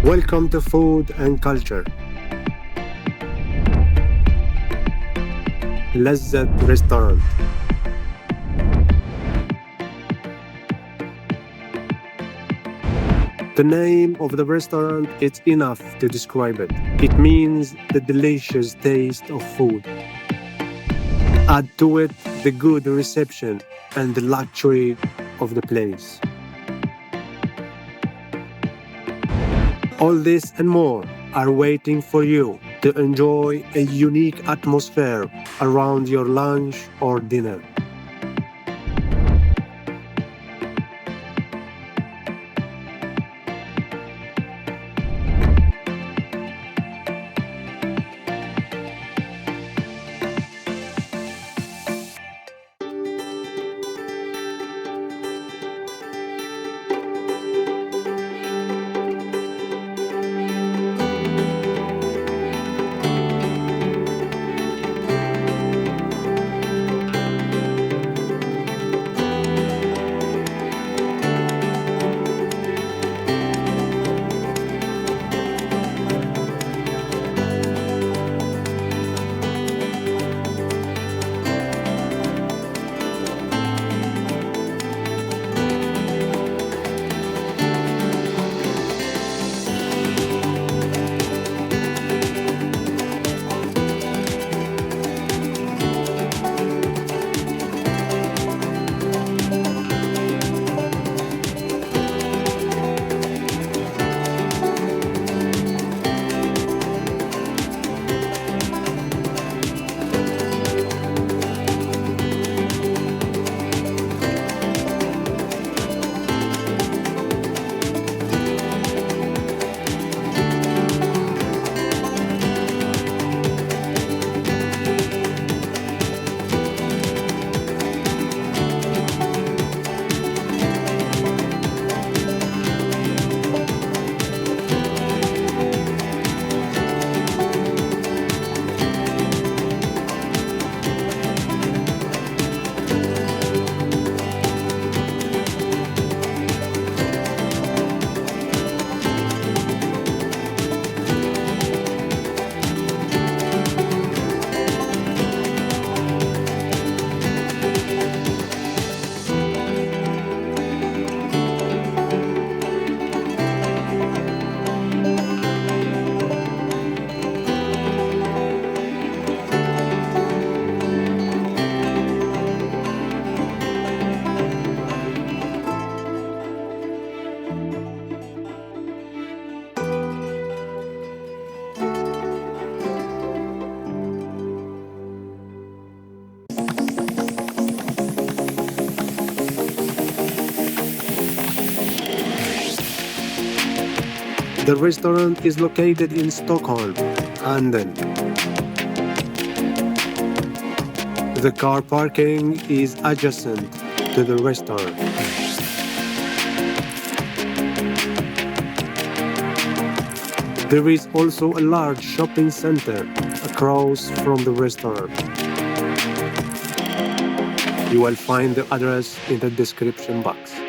Welcome to Food and Culture. Lezzet restaurant. The name of the restaurant is enough to describe it. It means the delicious taste of food. Add to it the good reception and the luxury of the place. All this and more are waiting for you to enjoy a unique atmosphere around your lunch or dinner. The restaurant is located in Stockholm, Handen. The car parking is adjacent to the restaurant. There is also a large shopping center across from the restaurant. You will find the address in the description box.